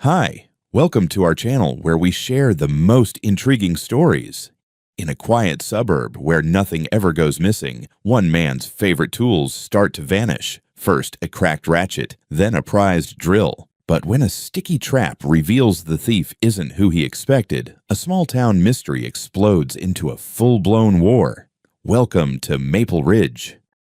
Hi, welcome to our channel where we share the most intriguing stories. In a quiet suburb where nothing ever goes missing, one man's favorite tools start to vanish. First a cracked ratchet, then a prized drill. But when a sticky trap reveals the thief isn't who he expected, a small-town mystery explodes into a full-blown war. Welcome to Maple Ridge.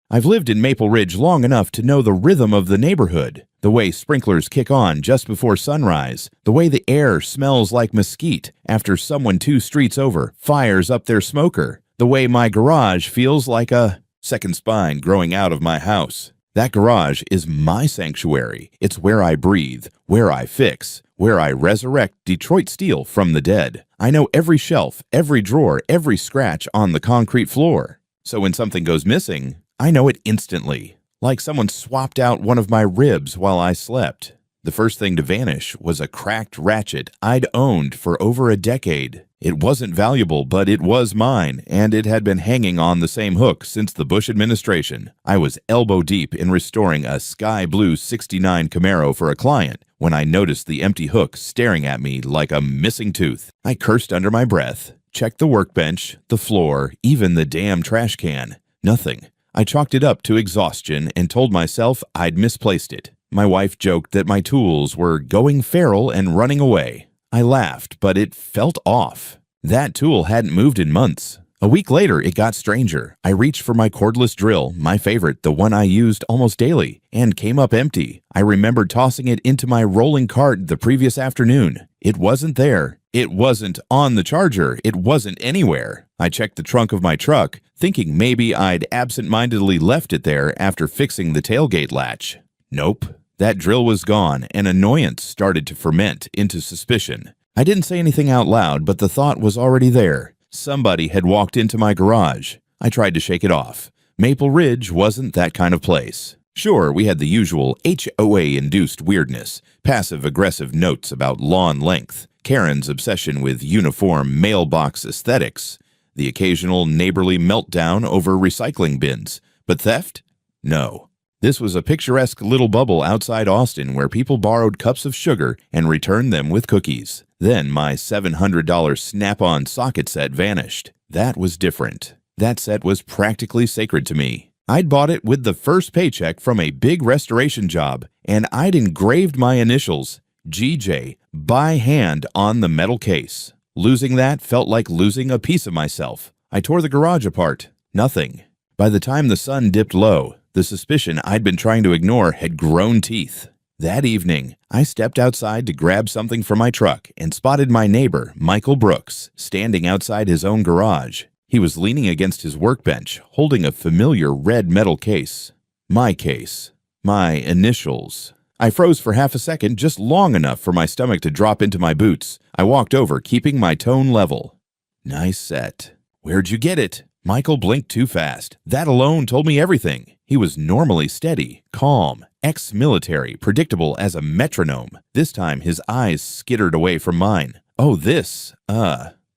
I've lived in Maple Ridge long enough to know the rhythm of the neighborhood, the way sprinklers kick on just before sunrise, the way the air smells like mesquite after someone 2 streets over fires up their smoker, the way my garage feels like a second spine growing out of my house. That garage is my sanctuary. It's where I breathe, where I fix, where I resurrect Detroit steel from the dead. I know every shelf, every drawer, every scratch on the concrete floor. So when something goes missing, I know it instantly, like someone swapped out one of my ribs while I slept. The first thing to vanish was a cracked ratchet I'd owned for over a decade. It wasn't valuable, but it was mine, and it had been hanging on the same hook since the Bush administration. I was elbow deep in restoring a sky blue '69 Camaro for a client when I noticed the empty hook staring at me like a missing tooth. I cursed under my breath, checked the workbench, the floor, even the damn trash can. Nothing. I chalked it up to exhaustion and told myself I'd misplaced it. My wife joked that my tools were going feral and running away. I laughed, but it felt off. That tool hadn't moved in months. A week later, it got stranger. I reached for my cordless drill, my favorite, the one I used almost daily, and came up empty. I remembered tossing it into my rolling cart the previous afternoon. It wasn't there. It wasn't on the charger. It wasn't anywhere. I checked the trunk of my truck, thinking maybe I'd absent-mindedly left it there after fixing the tailgate latch. Nope. That drill was gone, and annoyance started to ferment into suspicion. I didn't say anything out loud, but the thought was already there. Somebody had walked into my garage. I tried to shake it off. Maple Ridge wasn't that kind of place. Sure, we had the usual HOA-induced weirdness, passive-aggressive notes about lawn length, Karen's obsession with uniform mailbox aesthetics, the occasional neighborly meltdown over recycling bins. But theft? No. This was a picturesque little bubble outside Austin where people borrowed cups of sugar and returned them with cookies. Then my $700 Snap-on socket set vanished. That was different. That set was practically sacred to me. I'd bought it with the first paycheck from a big restoration job, and I'd engraved my initials, GJ, by hand on the metal case. Losing that felt like losing a piece of myself. I tore the garage apart. Nothing. By the time the sun dipped low, the suspicion I'd been trying to ignore had grown teeth. That evening, I stepped outside to grab something from my truck and spotted my neighbor, Michael Brooks, standing outside his own garage. He was leaning against his workbench, holding a familiar red metal case. My case. My initials. I froze for half a second, just long enough for my stomach to drop into my boots. I walked over, keeping my tone level. Nice set. Where'd you get it? Michael blinked too fast. That alone told me everything. He was normally steady, calm, ex-military, predictable as a metronome. This time his eyes skittered away from mine. Oh,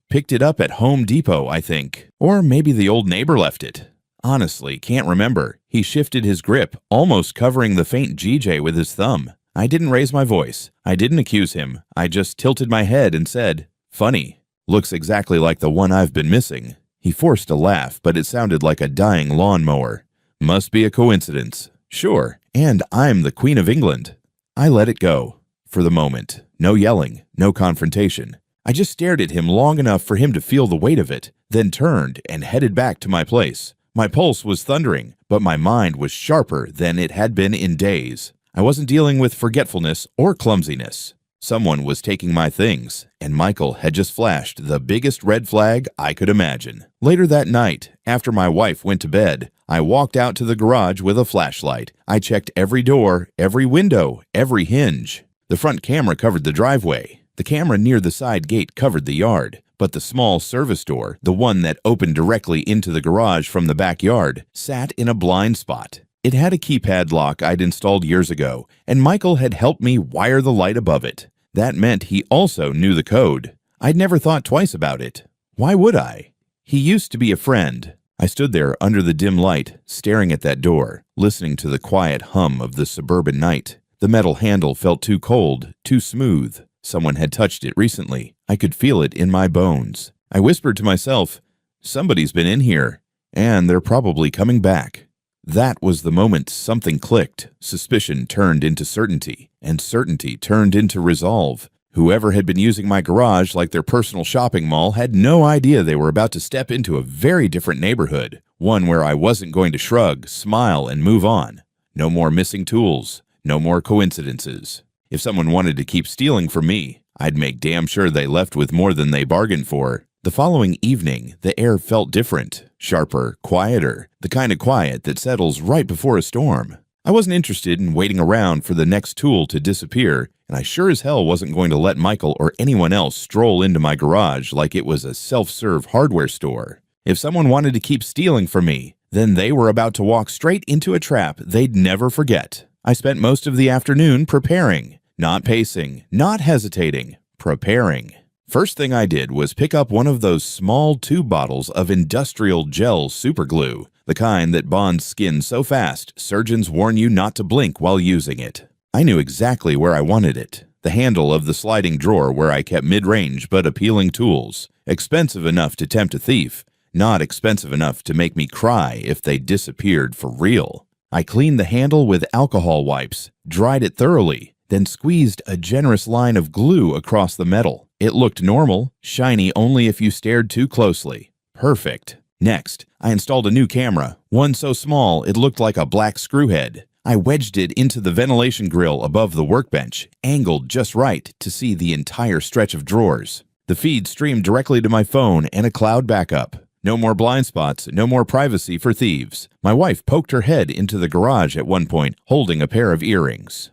picked it up at Home Depot, I think. Or maybe the old neighbor left it. Honestly, can't remember. He shifted his grip, almost covering the faint GJ with his thumb. I didn't raise my voice. I didn't accuse him. I just tilted my head and said, "Funny. Looks exactly like the one I've been missing." He forced a laugh, but it sounded like a dying lawnmower. Must be a coincidence. Sure, and I'm the Queen of England. I let it go. For the moment. No yelling, no confrontation. I just stared at him long enough for him to feel the weight of it, then turned and headed back to my place. My pulse was thundering, but my mind was sharper than it had been in days. I wasn't dealing with forgetfulness or clumsiness. Someone was taking my things, and Michael had just flashed the biggest red flag I could imagine. Later that night, after my wife went to bed, I walked out to the garage with a flashlight. I checked every door, every window, every hinge. The front camera covered the driveway. The camera near the side gate covered the yard, but the small service door, the one that opened directly into the garage from the backyard, sat in a blind spot. It had a keypad lock I'd installed years ago, and Michael had helped me wire the light above it. That meant he also knew the code. I'd never thought twice about it. Why would I? He used to be a friend. I stood there under the dim light, staring at that door, listening to the quiet hum of the suburban night. The metal handle felt too cold, too smooth. Someone had touched it recently. I could feel it in my bones. I whispered to myself, "Somebody's been in here, and they're probably coming back." That was the moment something clicked. Suspicion turned into certainty, and certainty turned into resolve. Whoever had been using my garage like their personal shopping mall had no idea they were about to step into a very different neighborhood, one where I wasn't going to shrug, smile, and move on. No more missing tools, no more coincidences. If someone wanted to keep stealing from me, I'd make damn sure they left with more than they bargained for. The following evening, the air felt different, sharper, quieter, the kind of quiet that settles right before a storm. I wasn't interested in waiting around for the next tool to disappear, and I sure as hell wasn't going to let Michael or anyone else stroll into my garage like it was a self-serve hardware store. If someone wanted to keep stealing from me, then they were about to walk straight into a trap they'd never forget. I spent most of the afternoon preparing, not pacing, not hesitating, preparing. First thing I did was pick up one of those small tube bottles of industrial gel superglue, the kind that bonds skin so fast surgeons warn you not to blink while using it. I knew exactly where I wanted it. The handle of the sliding drawer where I kept mid-range but appealing tools. Expensive enough to tempt a thief, not expensive enough to make me cry if they disappeared for real. I cleaned the handle with alcohol wipes, dried it thoroughly, then squeezed a generous line of glue across the metal. It looked normal, shiny only if you stared too closely. Perfect. Next, I installed a new camera, one so small it looked like a black screwhead. I wedged it into the ventilation grill above the workbench, angled just right to see the entire stretch of drawers. The feed streamed directly to my phone and a cloud backup. No more blind spots, no more privacy for thieves. My wife poked her head into the garage at one point, holding a pair of earrings.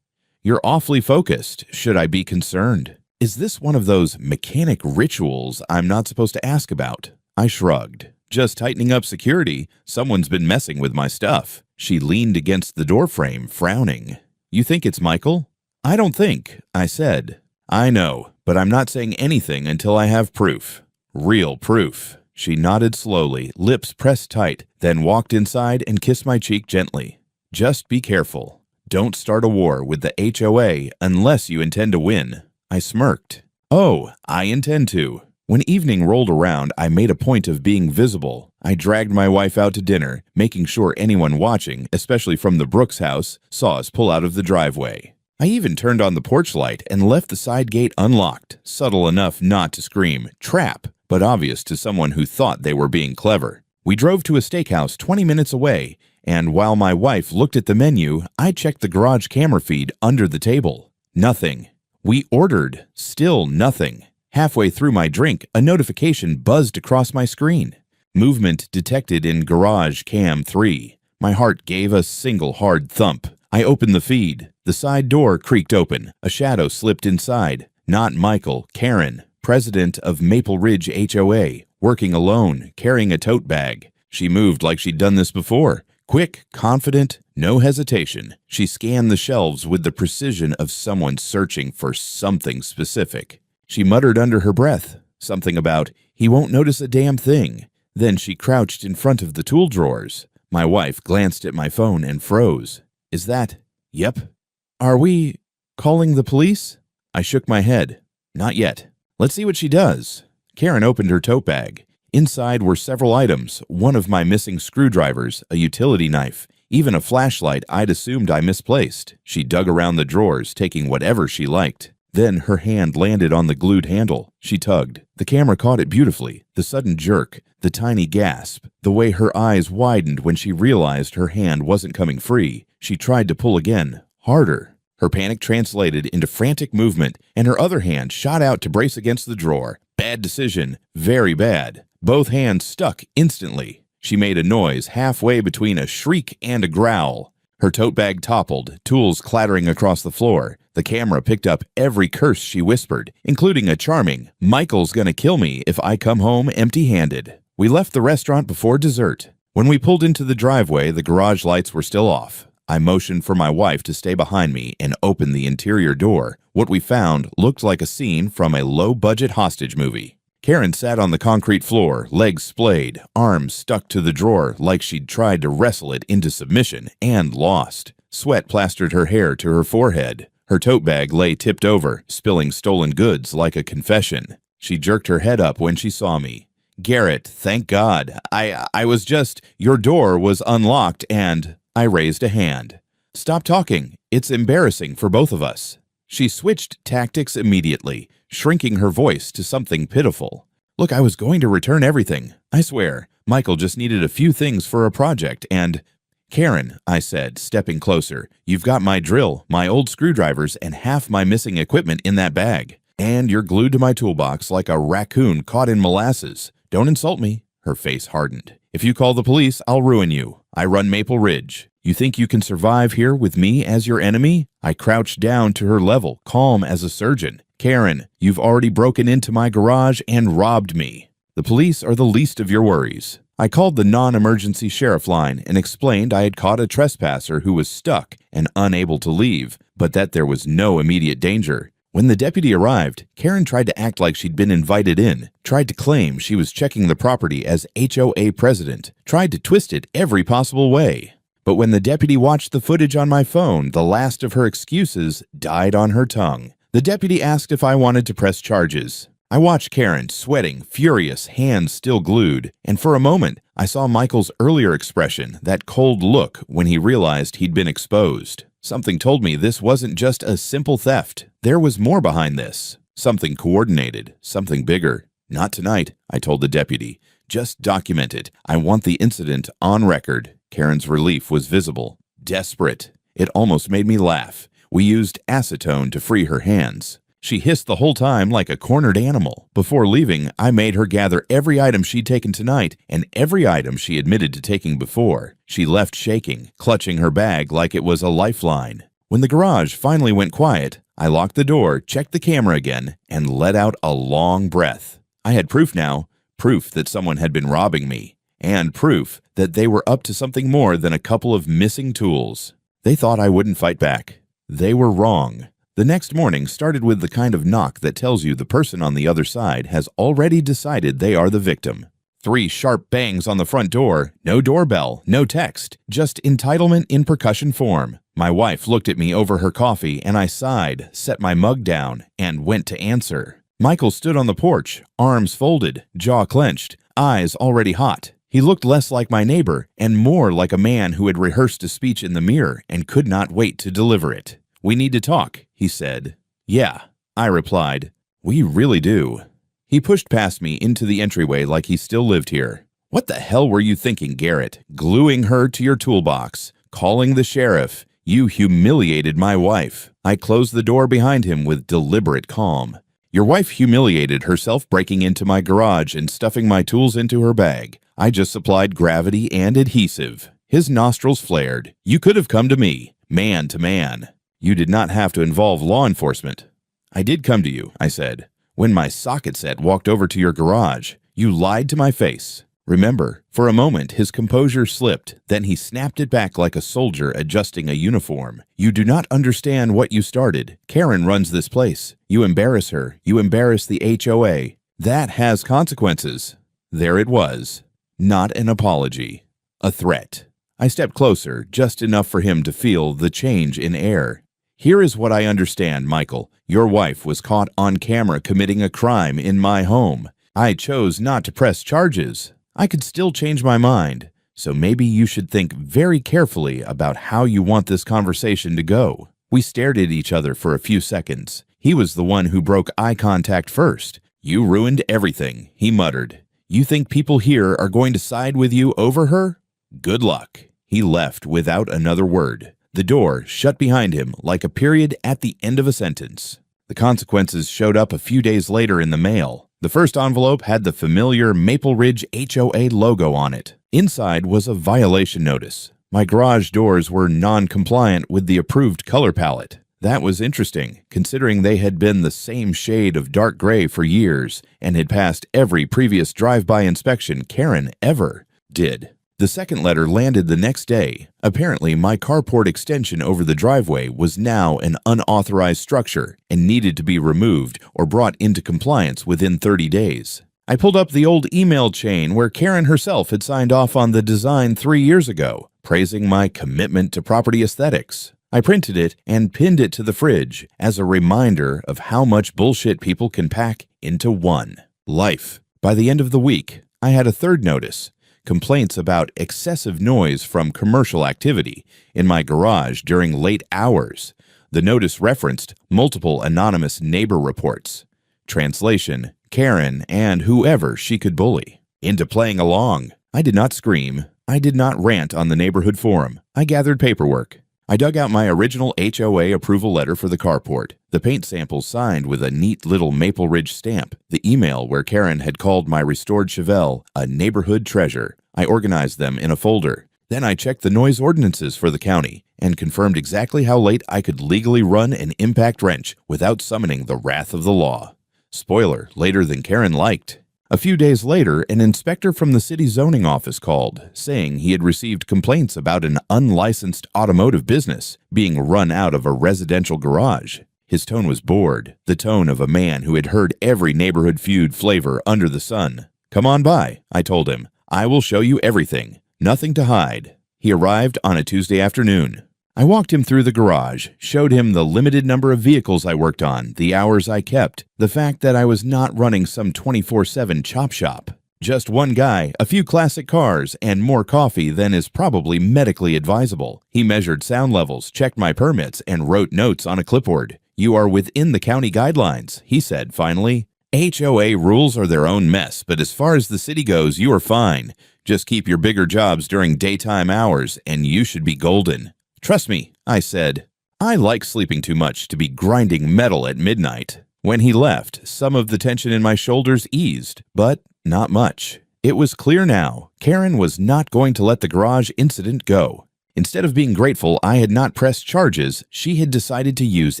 "You're awfully focused. Should I be concerned? Is this one of those mechanic rituals I'm not supposed to ask about?" I shrugged. "Just tightening up security. Someone's been messing with my stuff." She leaned against the doorframe, frowning. "You think it's Michael?" "I don't think," I said. "I know, but I'm not saying anything until I have proof. Real proof." She nodded slowly, lips pressed tight, then walked inside and kissed my cheek gently. "Just be careful. Don't start a war with the HOA unless you intend to win." I smirked. "Oh, I intend to." When evening rolled around, I made a point of being visible. I dragged my wife out to dinner, making sure anyone watching, especially from the Brooks house, saw us pull out of the driveway. I even turned on the porch light and left the side gate unlocked, subtle enough not to scream, "Trap!" but obvious to someone who thought they were being clever. We drove to a steakhouse 20 minutes away, and while my wife looked at the menu, I checked the garage camera feed under the table. Nothing. We ordered. Still nothing. Halfway through my drink, a notification buzzed across my screen. Movement detected in Garage Cam 3. My heart gave a single hard thump. I opened the feed. The side door creaked open. A shadow slipped inside. Not Michael, Karen, president of Maple Ridge HOA, working alone, carrying a tote bag. She moved like she'd done this before. Quick, confident, no hesitation. She scanned the shelves with the precision of someone searching for something specific. She muttered under her breath, something about, "He won't notice a damn thing." Then she crouched in front of the tool drawers. My wife glanced at my phone and froze. "Is that?" "Yep." "Are we calling the police?" I shook my head. "Not yet. Let's see what she does." Karen opened her tote bag. Inside were several items, one of my missing screwdrivers, a utility knife, even a flashlight I'd assumed I misplaced. She dug around the drawers, taking whatever she liked. Then her hand landed on the glued handle. She tugged. The camera caught it beautifully. The sudden jerk, the tiny gasp, the way her eyes widened when she realized her hand wasn't coming free. She tried to pull again, harder. Her panic translated into frantic movement, and her other hand shot out to brace against the drawer. Bad decision. Very bad. Both hands stuck instantly. She made a noise halfway between a shriek and a growl. Her tote bag toppled, tools clattering across the floor. The camera picked up every curse she whispered, including a charming, "Michael's gonna kill me if I come home empty-handed." We left the restaurant before dessert. When we pulled into the driveway, the garage lights were still off. I motioned for my wife to stay behind me and open the interior door. What we found looked like a scene from a low-budget hostage movie. Karen sat on the concrete floor, legs splayed, arms stuck to the drawer like she'd tried to wrestle it into submission and lost. Sweat plastered her hair to her forehead. Her tote bag lay tipped over, spilling stolen goods like a confession. She jerked her head up when she saw me. "Garrett, thank God. I was just, your door was unlocked and..." I raised a hand. "Stop talking. It's embarrassing for both of us." She switched tactics immediately, shrinking her voice to something pitiful. "Look, I was going to return everything. I swear. Michael just needed a few things for a project and..." "Karen," I said, stepping closer, "you've got my drill, my old screwdrivers, and half my missing equipment in that bag. And you're glued to my toolbox like a raccoon caught in molasses. Don't insult me." Her face hardened. "If you call the police, I'll ruin you. I run Maple Ridge. You think you can survive here with me as your enemy?" I crouched down to her level, calm as a surgeon. "Karen, you've already broken into my garage and robbed me. The police are the least of your worries." I called the non-emergency sheriff line and explained I had caught a trespasser who was stuck and unable to leave, but that there was no immediate danger. When the deputy arrived, Karen tried to act like she'd been invited in, tried to claim she was checking the property as HOA president, tried to twist it every possible way. But when the deputy watched the footage on my phone, the last of her excuses died on her tongue. The deputy asked if I wanted to press charges. I watched Karen, sweating, furious, hands still glued, and for a moment, I saw Michael's earlier expression, that cold look when he realized he'd been exposed. Something told me this wasn't just a simple theft. There was more behind this. Something coordinated, something bigger. "Not tonight," I told the deputy. "Just document it. I want the incident on record." Karen's relief was visible. Desperate. It almost made me laugh. We used acetone to free her hands. She hissed the whole time like a cornered animal. Before leaving, I made her gather every item she'd taken tonight and every item she admitted to taking before. She left shaking, clutching her bag like it was a lifeline. When the garage finally went quiet, I locked the door, checked the camera again, and let out a long breath. I had proof now, proof that someone had been robbing me, and proof that they were up to something more than a couple of missing tools. They thought I wouldn't fight back. They were wrong. The next morning started with the kind of knock that tells you the person on the other side has already decided they are the victim. 3 sharp bangs on the front door, no doorbell, no text, just entitlement in percussion form. My wife looked at me over her coffee and I sighed, set my mug down, and went to answer. Michael stood on the porch, arms folded, jaw clenched, eyes already hot. He looked less like my neighbor and more like a man who had rehearsed a speech in the mirror and could not wait to deliver it. "We need to talk," he said. "Yeah," I replied. "We really do." He pushed past me into the entryway like he still lived here. "What the hell were you thinking, Garrett? Gluing her to your toolbox, calling the sheriff. You humiliated my wife." I closed the door behind him with deliberate calm. "Your wife humiliated herself breaking into my garage and stuffing my tools into her bag. I just supplied gravity and adhesive." His nostrils flared. "You could have come to me, man to man. You did not have to involve law enforcement." "I did come to you," I said. "When my socket set walked over to your garage, you lied to my face." Remember, for a moment his composure slipped, then he snapped it back like a soldier adjusting a uniform. "You do not understand what you started. Karen runs this place. You embarrass her. You embarrass the HOA. That has consequences." There it was. Not an apology. A threat. I stepped closer, just enough for him to feel the change in air. "Here is what I understand, Michael. Your wife was caught on camera committing a crime in my home. I chose not to press charges. I could still change my mind. So maybe you should think very carefully about how you want this conversation to go." We stared at each other for a few seconds. He was the one who broke eye contact first. "You ruined everything," he muttered. "You think people here are going to side with you over her? Good luck." He left without another word. The door shut behind him like a period at the end of a sentence. The consequences showed up a few days later in the mail. The first envelope had the familiar Maple Ridge HOA logo on it. Inside was a violation notice. My garage doors were non-compliant with the approved color palette. That was interesting, considering they had been the same shade of dark gray for years and had passed every previous drive-by inspection Karen ever did. The second letter landed the next day. Apparently, my carport extension over the driveway was now an unauthorized structure and needed to be removed or brought into compliance within 30 days. I pulled up the old email chain where Karen herself had signed off on the design 3 years ago, praising my commitment to property aesthetics. I printed it and pinned it to the fridge as a reminder of how much bullshit people can pack into one life. By the end of the week, I had a third notice: complaints about excessive noise from commercial activity in my garage during late hours. The notice referenced multiple anonymous neighbor reports. Translation: Karen and whoever she could bully into playing along. I did not scream. I did not rant on the neighborhood forum. I gathered paperwork. I dug out my original HOA approval letter for the carport, the paint sample signed with a neat little Maple Ridge stamp, the email where Karen had called my restored Chevelle a neighborhood treasure. I organized them in a folder. Then I checked the noise ordinances for the county and confirmed exactly how late I could legally run an impact wrench without summoning the wrath of the law. Spoiler, later than Karen liked. A few days later, an inspector from the city zoning office called, saying he had received complaints about an unlicensed automotive business being run out of a residential garage. His tone was bored, the tone of a man who had heard every neighborhood feud flavor under the sun. "Come on by," I told him. "I will show you everything. Nothing to hide." He arrived on a Tuesday afternoon. I walked him through the garage, showed him the limited number of vehicles I worked on, the hours I kept, the fact that I was not running some 24/7 chop shop. Just one guy, a few classic cars, and more coffee than is probably medically advisable. He measured sound levels, checked my permits, and wrote notes on a clipboard. "You are within the county guidelines," he said finally. "HOA rules are their own mess, but as far as the city goes, you are fine. Just keep your bigger jobs during daytime hours, and you should be golden." "Trust me," I said. I like sleeping too much to be grinding metal at midnight. When he left, some of the tension in my shoulders eased, but not much. It was clear now. Karen was not going to let the garage incident go. Instead of being grateful I had not pressed charges, she had decided to use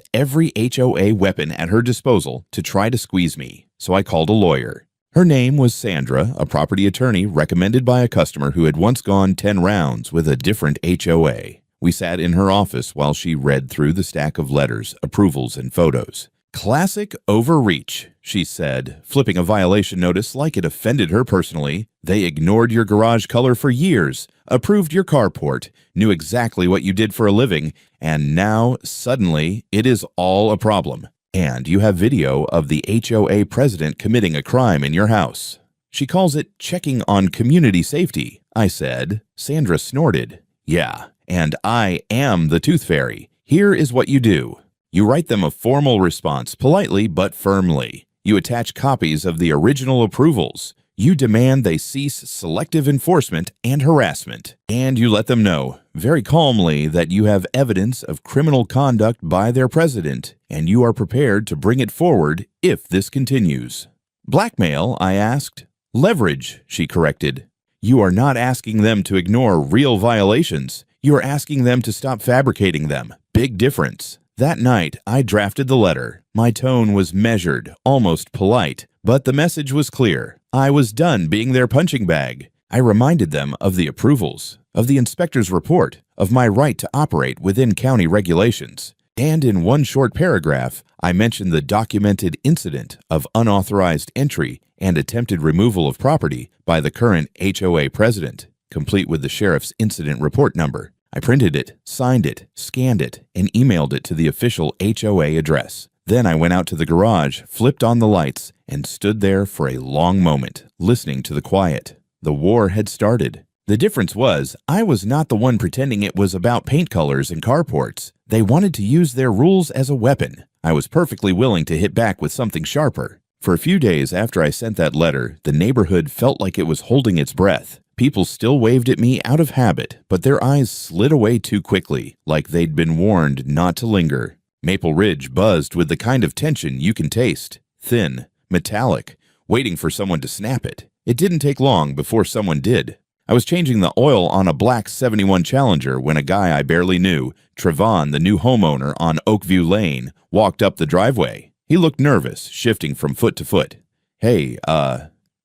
every HOA weapon at her disposal to try to squeeze me. So I called a lawyer. Her name was Sandra, a property attorney recommended by a customer who had once gone 10 rounds with a different HOA. We sat in her office while she read through the stack of letters, approvals, and photos. "Classic overreach," she said, flipping a violation notice like it offended her personally. "They ignored your garage color for years, approved your carport, knew exactly what you did for a living, and now, suddenly, it is all a problem. And you have video of the HOA president committing a crime in your house." "She calls it checking on community safety," I said. Sandra snorted. "Yeah. And I am the tooth fairy. Here is what you do. You write them a formal response, politely but firmly. You attach copies of the original approvals. You demand they cease selective enforcement and harassment. And you let them know, very calmly, that you have evidence of criminal conduct by their president, and you are prepared to bring it forward if this continues." "Blackmail?" I asked. "Leverage," she corrected. "You are not asking them to ignore real violations. You are asking them to stop fabricating them. Big difference." That night, I drafted the letter. My tone was measured, almost polite, but the message was clear. I was done being their punching bag. I reminded them of the approvals, of the inspector's report, of my right to operate within county regulations. And in one short paragraph, I mentioned the documented incident of unauthorized entry and attempted removal of property by the current HOA president, complete with the sheriff's incident report number. I printed it, signed it, scanned it, and emailed it to the official HOA address. Then I went out to the garage, flipped on the lights, and stood there for a long moment, listening to the quiet. The war had started. The difference was, I was not the one pretending it was about paint colors and carports. They wanted to use their rules as a weapon. I was perfectly willing to hit back with something sharper. For a few days after I sent that letter, the neighborhood felt like it was holding its breath. People still waved at me out of habit, but their eyes slid away too quickly, like they'd been warned not to linger. Maple Ridge buzzed with the kind of tension you can taste. Thin, metallic, waiting for someone to snap it. It didn't take long before someone did. I was changing the oil on a black 71 Challenger when a guy I barely knew, Trevon, the new homeowner on Oakview Lane, walked up the driveway. He looked nervous, shifting from foot to foot. "Hey,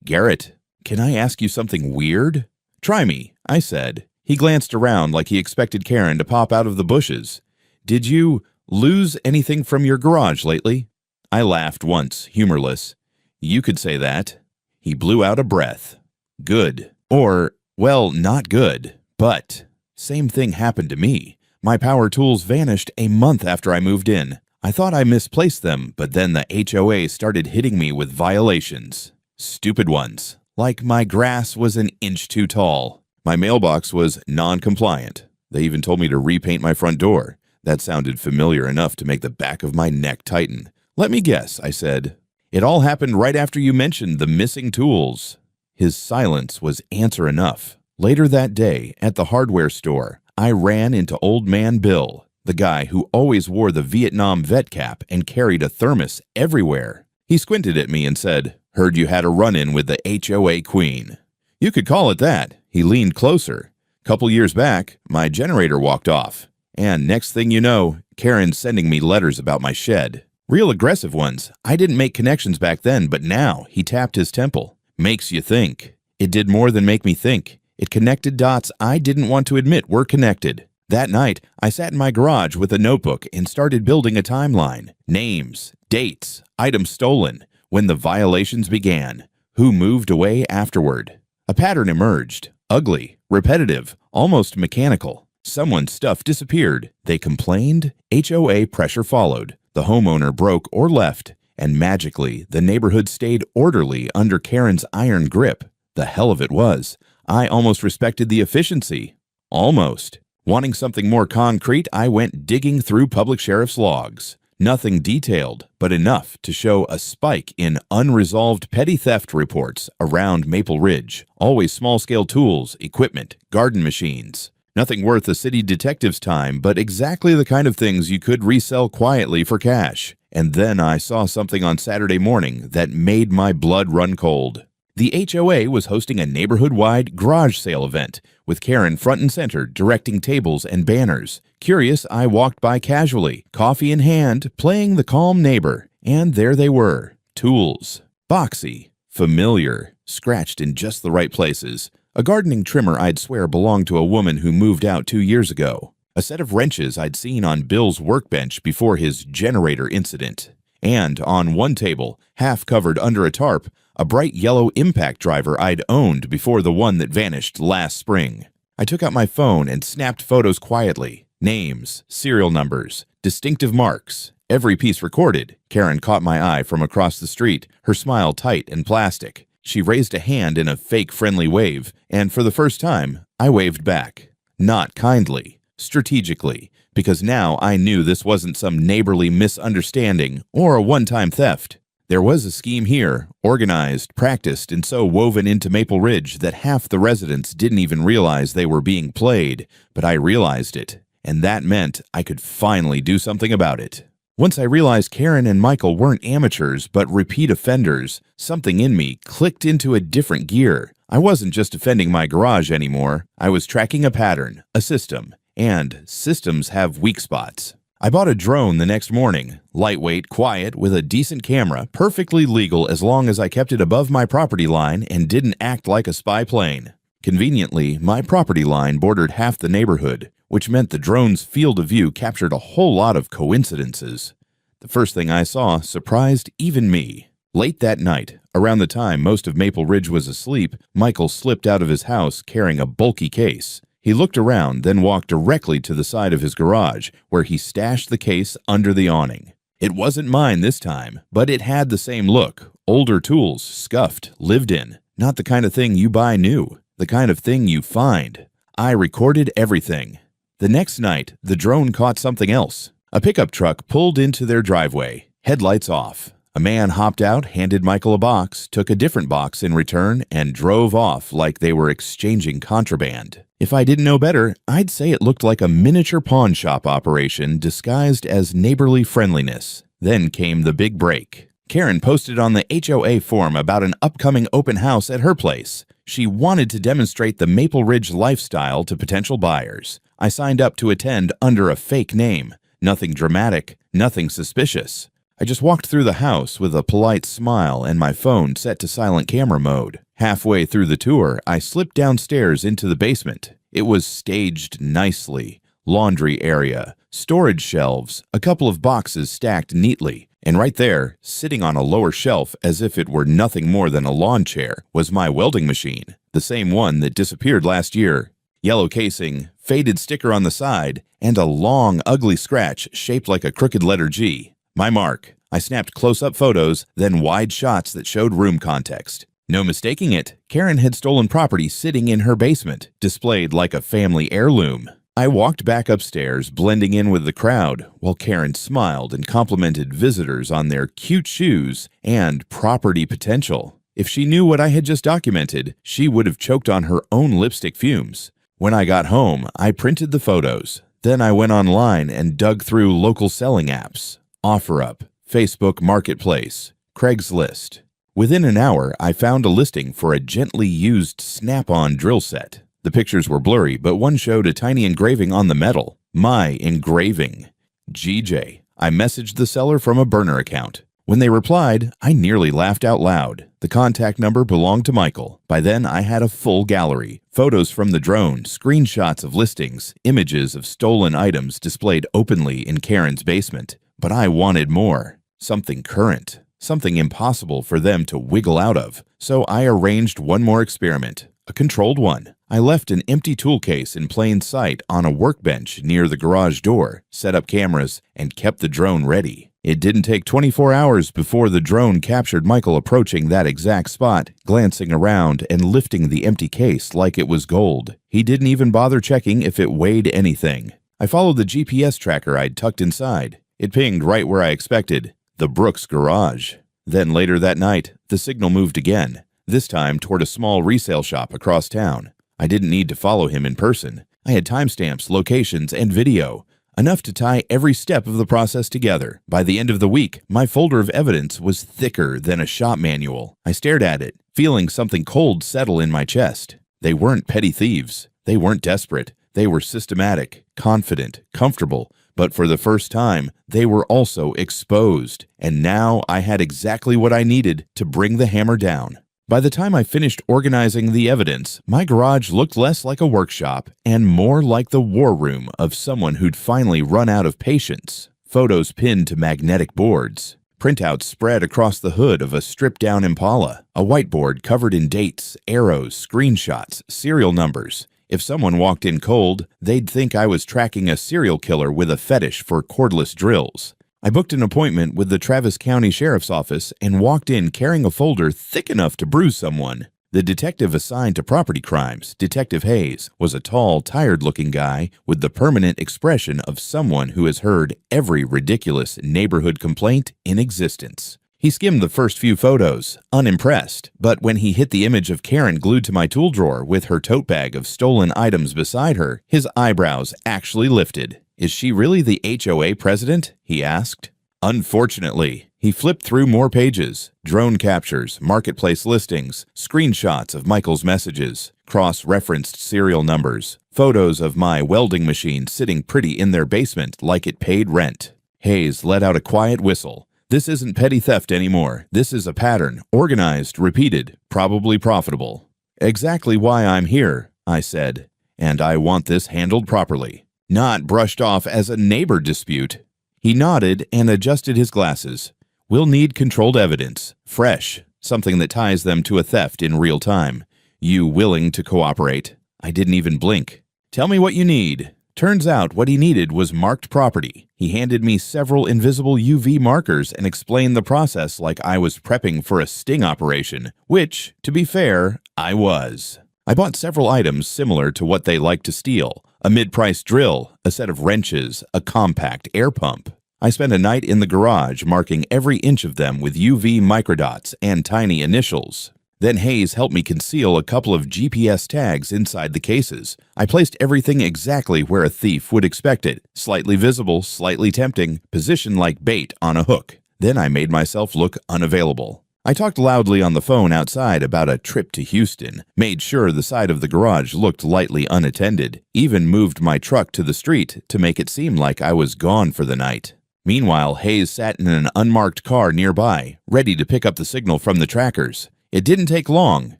Garrett, can I ask you something weird?" "Try me," I said. He glanced around like he expected Karen to pop out of the bushes. "Did you lose anything from your garage lately?" I laughed once, humorless. "You could say that." He blew out a breath. Good. Or, well, not good, but same thing happened to me. My power tools vanished a month after I moved in. I thought I misplaced them, but then the HOA started hitting me with violations. Stupid ones. Like my grass was an inch too tall. My mailbox was non-compliant. They even told me to repaint my front door. That sounded familiar enough to make the back of my neck tighten. "Let me guess," I said. "It all happened right after you mentioned the missing tools." His silence was answer enough. Later that day, at the hardware store, I ran into Old Man Bill, the guy who always wore the Vietnam vet cap and carried a thermos everywhere. He squinted at me and said, "Heard you had a run-in with the HOA queen." "You could call it that." He leaned closer. "Couple years back, my generator walked off. And next thing you know, Karen's sending me letters about my shed. Real aggressive ones. I didn't make connections back then, but now," he tapped his temple. "Makes you think." It did more than make me think. It connected dots I didn't want to admit were connected. That night, I sat in my garage with a notebook and started building a timeline. Names, dates, items stolen, when the violations began, who moved away afterward. A pattern emerged. Ugly, repetitive, almost mechanical. Someone's stuff disappeared. They complained. HOA pressure followed. The homeowner broke or left, and magically, the neighborhood stayed orderly under Karen's iron grip. The hell of it was. I almost respected the efficiency. Almost. Wanting something more concrete, I went digging through public sheriff's logs. Nothing detailed, but enough to show a spike in unresolved petty theft reports around Maple Ridge. Always small-scale tools, equipment, garden machines. Nothing worth a city detective's time, but exactly the kind of things you could resell quietly for cash. And then I saw something on Saturday morning that made my blood run cold. The HOA was hosting a neighborhood-wide garage sale event, with Karen front and center directing tables and banners. Curious, I walked by casually, coffee in hand, playing the calm neighbor. And there they were. Tools. Boxy. Familiar. Scratched in just the right places. A gardening trimmer I'd swear belonged to a woman who moved out 2 years ago. A set of wrenches I'd seen on Bill's workbench before his generator incident. And on one table, half covered under a tarp, a bright yellow impact driver I'd owned before the one that vanished last spring. I took out my phone and snapped photos quietly. Names, serial numbers, distinctive marks, every piece recorded. Karen caught my eye from across the street, her smile tight and plastic. She raised a hand in a fake friendly wave, and for the first time, I waved back. Not kindly, strategically, because now I knew this wasn't some neighborly misunderstanding or a one-time theft. There was a scheme here, organized, practiced, and so woven into Maple Ridge that half the residents didn't even realize they were being played, but I realized it, and that meant I could finally do something about it. Once I realized Karen and Michael weren't amateurs but repeat offenders, something in me clicked into a different gear. I wasn't just defending my garage anymore. I was tracking a pattern, a system, and systems have weak spots. I bought a drone the next morning, lightweight, quiet, with a decent camera, perfectly legal as long as I kept it above my property line and didn't act like a spy plane. Conveniently, my property line bordered half the neighborhood, which meant the drone's field of view captured a whole lot of coincidences. The first thing I saw surprised even me. Late that night, around the time most of Maple Ridge was asleep, Michael slipped out of his house carrying a bulky case. He looked around, then walked directly to the side of his garage, where he stashed the case under the awning. It wasn't mine this time, but it had the same look. Older tools, scuffed, lived in. Not the kind of thing you buy new, the kind of thing you find. I recorded everything. The next night, the drone caught something else. A pickup truck pulled into their driveway, headlights off. A man hopped out, handed Michael a box, took a different box in return, and drove off like they were exchanging contraband. If I didn't know better, I'd say it looked like a miniature pawn shop operation disguised as neighborly friendliness. Then came the big break. Karen posted on the HOA forum about an upcoming open house at her place. She wanted to demonstrate the Maple Ridge lifestyle to potential buyers. I signed up to attend under a fake name. Nothing dramatic, nothing suspicious. I just walked through the house with a polite smile and my phone set to silent camera mode. Halfway through the tour, I slipped downstairs into the basement. It was staged nicely. Laundry area, storage shelves, a couple of boxes stacked neatly, And right there, sitting on a lower shelf as if it were nothing more than a lawn chair, was my welding machine, the same one that disappeared last year. Yellow casing, faded sticker on the side, and a long, ugly scratch shaped like a crooked letter G. My mark. I snapped close-up photos, then wide shots that showed room context. No mistaking it, Karen had stolen property sitting in her basement, displayed like a family heirloom. I walked back upstairs, blending in with the crowd, while Karen smiled and complimented visitors on their cute shoes and property potential. If she knew what I had just documented, she would have choked on her own lipstick fumes. When I got home, I printed the photos. Then I went online and dug through local selling apps, OfferUp, Facebook Marketplace, Craigslist. Within an hour, I found a listing for a gently used Snap-on drill set. The pictures were blurry, but one showed a tiny engraving on the metal. My engraving. GJ. I messaged the seller from a burner account. When they replied, I nearly laughed out loud. The contact number belonged to Michael. By then, I had a full gallery. Photos from the drone, screenshots of listings, images of stolen items displayed openly in Karen's basement. But I wanted more. Something current. Something impossible for them to wiggle out of. So I arranged one more experiment. A controlled one. I left an empty tool case in plain sight on a workbench near the garage door, set up cameras, and kept the drone ready. It didn't take 24 hours before the drone captured Michael approaching that exact spot, glancing around and lifting the empty case like it was gold. He didn't even bother checking if it weighed anything. I followed the GPS tracker I'd tucked inside. It pinged right where I expected, the Brooks garage. Then later that night, the signal moved again, this time toward a small resale shop across town. I didn't need to follow him in person. I had timestamps, locations, and video, enough to tie every step of the process together. By the end of the week, my folder of evidence was thicker than a shop manual. I stared at it, feeling something cold settle in my chest. They weren't petty thieves. They weren't desperate. They were systematic, confident, comfortable. But for the first time, they were also exposed. And now I had exactly what I needed to bring the hammer down. By the time I finished organizing the evidence, my garage looked less like a workshop and more like the war room of someone who'd finally run out of patience. Photos pinned to magnetic boards. Printouts spread across the hood of a stripped-down Impala. A whiteboard covered in dates, arrows, screenshots, serial numbers. If someone walked in cold, they'd think I was tracking a serial killer with a fetish for cordless drills. I booked an appointment with the Travis County Sheriff's Office and walked in carrying a folder thick enough to bruise someone. The detective assigned to property crimes, Detective Hayes, was a tall, tired-looking guy with the permanent expression of someone who has heard every ridiculous neighborhood complaint in existence. He skimmed the first few photos, unimpressed, but when he hit the image of Karen glued to my tool drawer with her tote bag of stolen items beside her, his eyebrows actually lifted. "Is she really the HOA president?" he asked. Unfortunately, he flipped through more pages. Drone captures, marketplace listings, screenshots of Michael's messages, cross-referenced serial numbers, photos of my welding machine sitting pretty in their basement like it paid rent. Hayes let out a quiet whistle. This isn't petty theft anymore. This is a pattern, organized, repeated, probably profitable. Exactly why I'm here, I said, and I want this handled properly. Not brushed off as a neighbor dispute. He nodded and adjusted his glasses. We'll need controlled evidence, fresh, something that ties them to a theft in real time. You willing to cooperate? I didn't even blink. Tell me what you need. Turns out what he needed was marked property. He handed me several invisible UV markers and explained the process like I was prepping for a sting operation, which, to be fair, I was. I bought several items similar to what they like to steal. A mid-priced drill, a set of wrenches, a compact air pump. I spent a night in the garage marking every inch of them with UV microdots and tiny initials. Then Hayes helped me conceal a couple of GPS tags inside the cases. I placed everything exactly where a thief would expect it. Slightly visible, slightly tempting, positioned like bait on a hook. Then I made myself look unavailable. I talked loudly on the phone outside about a trip to Houston, made sure the side of the garage looked lightly unattended, even moved my truck to the street to make it seem like I was gone for the night. Meanwhile, Hayes sat in an unmarked car nearby, ready to pick up the signal from the trackers. It didn't take long.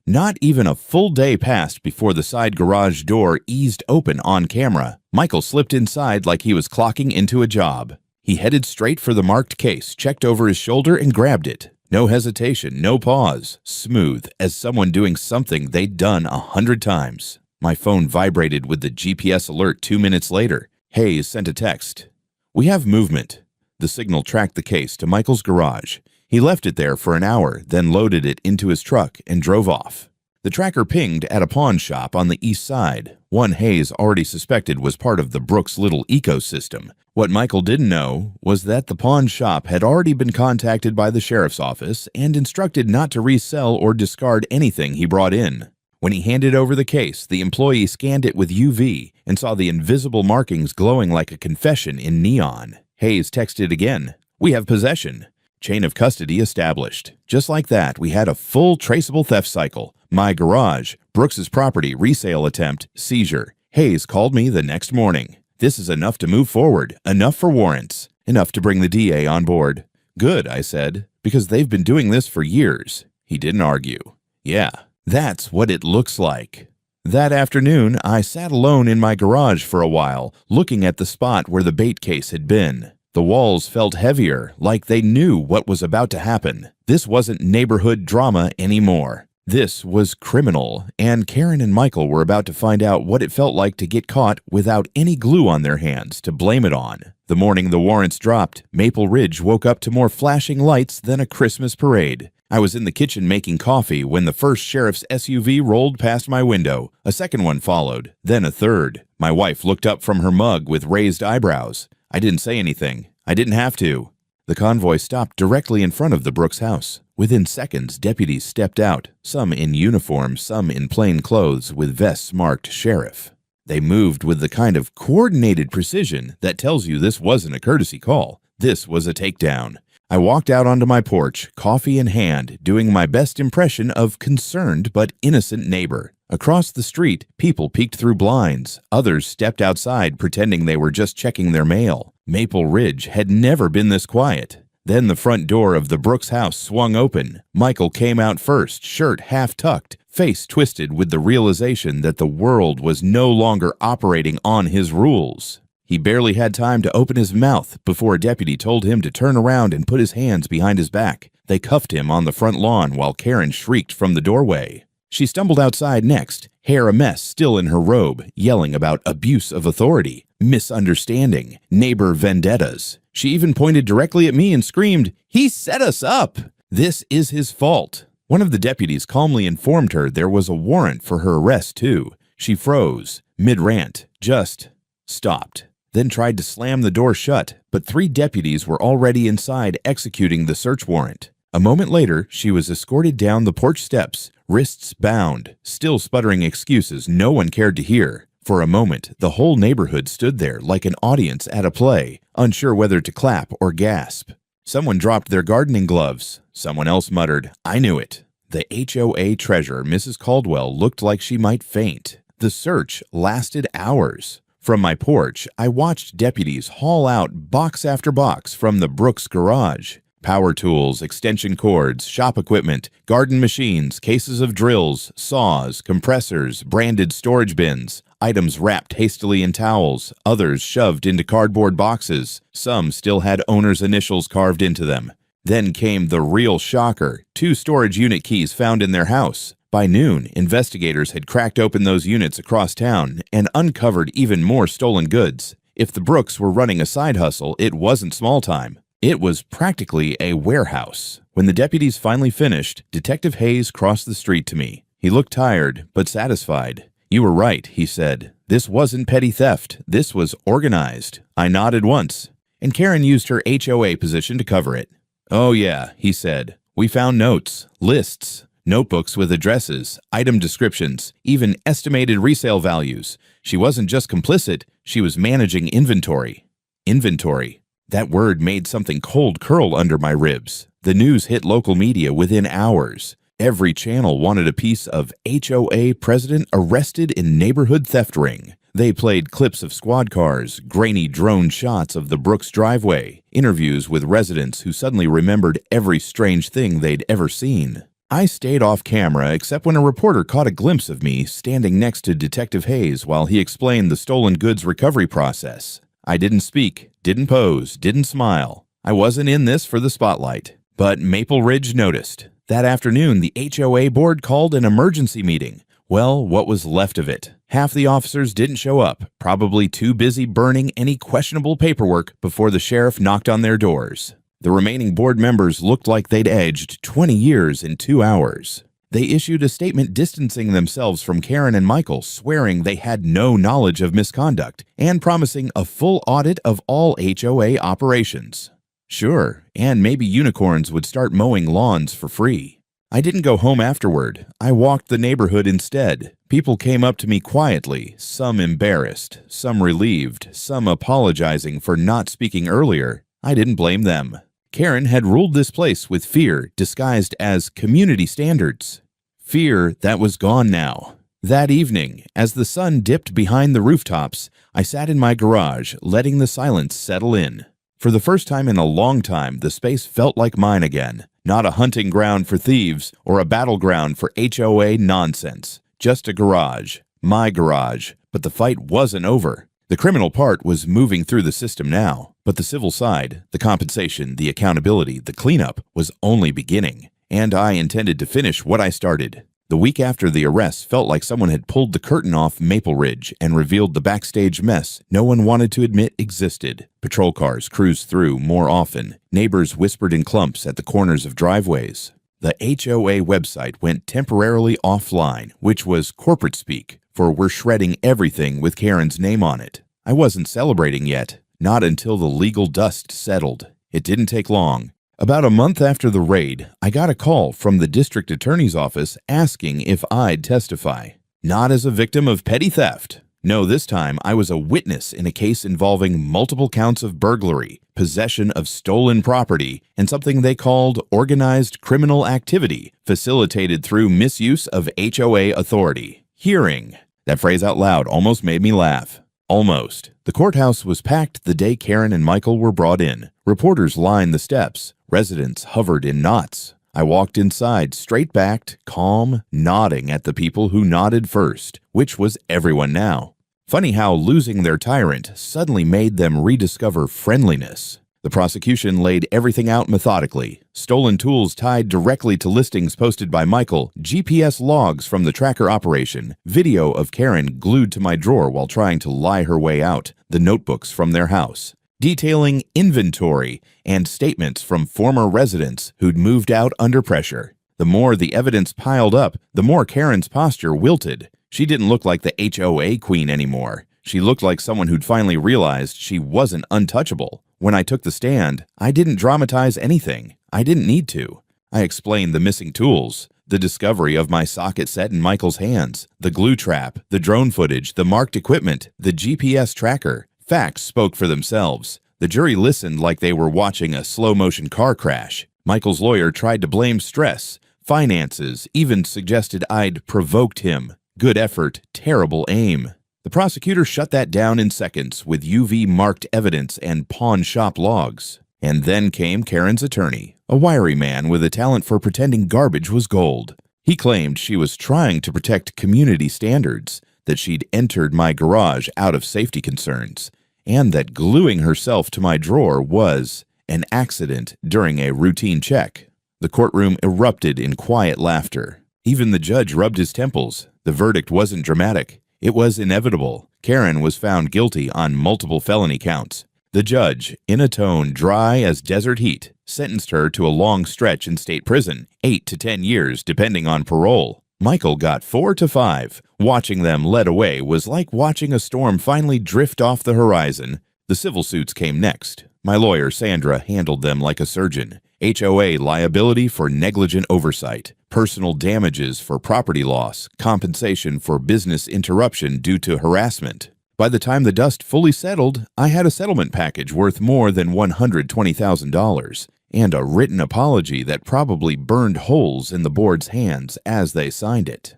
Not even a full day passed before the side garage door eased open on camera. Michael slipped inside like he was clocking into a job. He headed straight for the marked case, checked over his shoulder, and grabbed it. No hesitation, no pause. Smooth, as someone doing something they'd done 100 times. My phone vibrated with the GPS alert 2 minutes later. Hayes sent a text. "We have movement." The signal tracked the case to Michael's garage. He left it there for an hour, then loaded it into his truck and drove off. The tracker pinged at a pawn shop on the east side. One Hayes already suspected was part of the Brooks little ecosystem. What Michael didn't know was that the pawn shop had already been contacted by the sheriff's office and instructed not to resell or discard anything he brought in. When he handed over the case, the employee scanned it with UV and saw the invisible markings glowing like a confession in neon. Hayes texted again. "We have possession." Chain of custody established. Just like that, we had a full traceable theft cycle. My garage, Brooks's property, resale attempt, seizure. Hayes called me the next morning. "This is enough to move forward, enough for warrants, enough to bring the DA on board." "Good," I said, "because they've been doing this for years." He didn't argue. "Yeah, that's what it looks like." That afternoon, I sat alone in my garage for a while, looking at the spot where the bait case had been. The walls felt heavier, like they knew what was about to happen. This wasn't neighborhood drama anymore. This was criminal, and Karen and Michael were about to find out what it felt like to get caught without any glue on their hands to blame it on. The morning the warrants dropped, Maple Ridge woke up to more flashing lights than a Christmas parade. I was in the kitchen making coffee when the first sheriff's SUV rolled past my window. A second one followed, then a third. My wife looked up from her mug with raised eyebrows. I didn't say anything. I didn't have to. The convoy stopped directly in front of the Brooks house. Within seconds, deputies stepped out, some in uniform, some in plain clothes with vests marked sheriff. They moved with the kind of coordinated precision that tells you this wasn't a courtesy call. This was a takedown. I walked out onto my porch, coffee in hand, doing my best impression of concerned but innocent neighbor. Across the street, people peeked through blinds. Others stepped outside pretending they were just checking their mail. Maple Ridge had never been this quiet. Then the front door of the Brooks house swung open. Michael came out first, shirt half tucked, face twisted with the realization that the world was no longer operating on his rules. He barely had time to open his mouth before a deputy told him to turn around and put his hands behind his back. They cuffed him on the front lawn while Karen shrieked from the doorway. She stumbled outside next, hair a mess still in her robe, yelling about abuse of authority, misunderstanding, neighbor vendettas. She even pointed directly at me and screamed, "He set us up! This is his fault." One of the deputies calmly informed her there was a warrant for her arrest, too. She froze, mid-rant, just stopped, then tried to slam the door shut, but 3 deputies were already inside executing the search warrant. A moment later, she was escorted down the porch steps, wrists bound, still sputtering excuses no one cared to hear. For a moment, the whole neighborhood stood there like an audience at a play, unsure whether to clap or gasp. Someone dropped their gardening gloves. Someone else muttered, "I knew it." The HOA treasurer, Mrs. Caldwell, looked like she might faint. The search lasted hours. From my porch, I watched deputies haul out box after box from the Brooks garage. Power tools, extension cords, shop equipment, garden machines, cases of drills, saws, compressors, branded storage bins, items wrapped hastily in towels, others shoved into cardboard boxes. Some still had owners' initials carved into them. Then came the real shocker, 2 storage unit keys found in their house. By noon, investigators had cracked open those units across town and uncovered even more stolen goods. If the Brooks were running a side hustle, it wasn't small time. It was practically a warehouse. When the deputies finally finished, Detective Hayes crossed the street to me. He looked tired, but satisfied. "You were right," he said. "This wasn't petty theft. This was organized." I nodded once, and Karen used her HOA position to cover it. "Oh yeah," he said. "We found notes, lists, notebooks with addresses, item descriptions, even estimated resale values. She wasn't just complicit, she was managing inventory." Inventory. That word made something cold curl under my ribs. The news hit local media within hours. Every channel wanted a piece of HOA president arrested in neighborhood theft ring. They played clips of squad cars, grainy drone shots of the Brooks driveway, interviews with residents who suddenly remembered every strange thing they'd ever seen. I stayed off camera except when a reporter caught a glimpse of me standing next to Detective Hayes while he explained the stolen goods recovery process. I didn't speak, didn't pose, didn't smile. I wasn't in this for the spotlight. But Maple Ridge noticed. That afternoon, the HOA board called an emergency meeting. Well, what was left of it? Half the officers didn't show up, probably too busy burning any questionable paperwork before the sheriff knocked on their doors. The remaining board members looked like they'd edged 20 years in 2 hours. They issued a statement distancing themselves from Karen and Michael, swearing they had no knowledge of misconduct and promising a full audit of all HOA operations. Sure, and maybe unicorns would start mowing lawns for free. I didn't go home afterward. I walked the neighborhood instead. People came up to me quietly, some embarrassed, some relieved, some apologizing for not speaking earlier. I didn't blame them. Karen had ruled this place with fear disguised as community standards. Fear that was gone now. That evening, as the sun dipped behind the rooftops, I sat in my garage, letting the silence settle in. For the first time in a long time, the space felt like mine again. Not a hunting ground for thieves or a battleground for HOA nonsense. Just a garage. My garage. But the fight wasn't over. The criminal part was moving through the system now. But the civil side, the compensation, the accountability, the cleanup, was only beginning. And I intended to finish what I started. The week after the arrests felt like someone had pulled the curtain off Maple Ridge and revealed the backstage mess no one wanted to admit existed. Patrol cars cruised through more often. Neighbors whispered in clumps at the corners of driveways. The HOA website went temporarily offline, which was corporate speak, for we're shredding everything with Karen's name on it. I wasn't celebrating yet, not until the legal dust settled. It didn't take long. About a month after the raid, I got a call from the district attorney's office asking if I'd testify. Not as a victim of petty theft. No, this time I was a witness in a case involving multiple counts of burglary, possession of stolen property, and something they called organized criminal activity, facilitated through misuse of HOA authority. Hearing. That phrase out loud almost made me laugh. Almost. The courthouse was packed the day Karen and Michael were brought in. Reporters lined the steps. Residents hovered in knots. I walked inside, straight-backed, calm, nodding at the people who nodded first, which was everyone now. Funny how losing their tyrant suddenly made them rediscover friendliness. The prosecution laid everything out methodically. Stolen tools tied directly to listings posted by Michael, GPS logs from the tracker operation, video of Karen glued to my drawer while trying to lie her way out, the notebooks from their house, detailing inventory and statements from former residents who'd moved out under pressure. The more the evidence piled up, the more Karen's posture wilted. She didn't look like the HOA queen anymore. She looked like someone who'd finally realized she wasn't untouchable. When I took the stand, I didn't dramatize anything. I didn't need to. I explained the missing tools, the discovery of my socket set in Michael's hands, the glue trap, the drone footage, the marked equipment, the GPS tracker. Facts spoke for themselves. The jury listened like they were watching a slow-motion car crash. Michael's lawyer tried to blame stress, finances, even suggested I'd provoked him. Good effort, terrible aim. The prosecutor shut that down in seconds with UV-marked evidence and pawn shop logs. And then came Karen's attorney, a wiry man with a talent for pretending garbage was gold. He claimed she was trying to protect community standards, that she'd entered my garage out of safety concerns, and that gluing herself to my drawer was an accident during a routine check. The courtroom erupted in quiet laughter. Even the judge rubbed his temples. The verdict wasn't dramatic. It was inevitable. Karen was found guilty on multiple felony counts. The judge, in a tone dry as desert heat, sentenced her to a long stretch in state prison, 8 to 10 years depending on parole. Michael got 4 to 5. Watching them led away was like watching a storm finally drift off the horizon. The civil suits came next. My lawyer, Sandra, handled them like a surgeon. HOA liability for negligent oversight, personal damages for property loss, compensation for business interruption due to harassment. By the time the dust fully settled, I had a settlement package worth more than $120,000 and a written apology that probably burned holes in the board's hands as they signed it.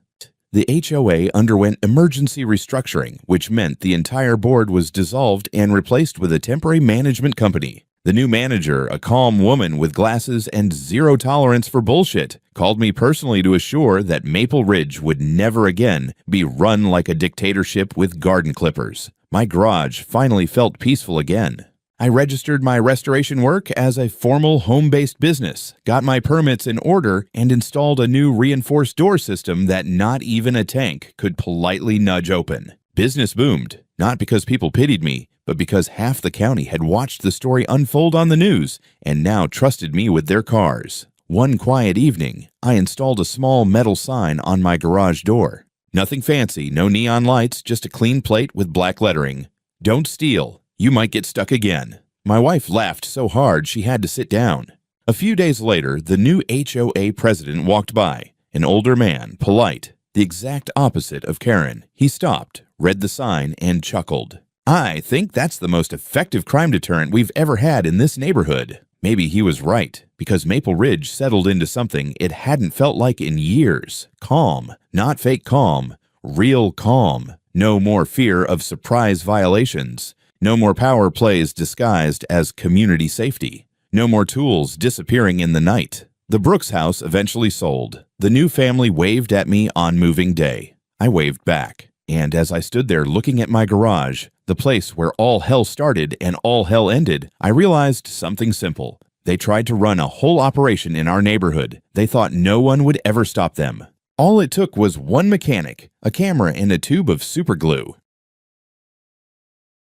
The HOA underwent emergency restructuring, which meant the entire board was dissolved and replaced with a temporary management company. The new manager, a calm woman with glasses and zero tolerance for bullshit, called me personally to assure that Maple Ridge would never again be run like a dictatorship with garden clippers. My garage finally felt peaceful again. I registered my restoration work as a formal home-based business, got my permits in order, and installed a new reinforced door system that not even a tank could politely nudge open. Business boomed, not because people pitied me, but because half the county had watched the story unfold on the news and now trusted me with their cars. One quiet evening, I installed a small metal sign on my garage door. Nothing fancy, no neon lights, just a clean plate with black lettering. "Don't steal. You might get stuck again." My wife laughed so hard she had to sit down. A few days later, the new HOA president walked by. An older man, polite, the exact opposite of Karen. He stopped, read the sign, and chuckled. "I think that's the most effective crime deterrent we've ever had in this neighborhood." Maybe he was right, because Maple Ridge settled into something it hadn't felt like in years. Calm, not fake calm, real calm. No more fear of surprise violations. No more power plays disguised as community safety. No more tools disappearing in the night. The Brooks house eventually sold. The new family waved at me on moving day. I waved back. And as I stood there looking at my garage, the place where all hell started and all hell ended, I realized something simple. They tried to run a whole operation in our neighborhood. They thought no one would ever stop them. All it took was one mechanic, a camera, and a tube of superglue.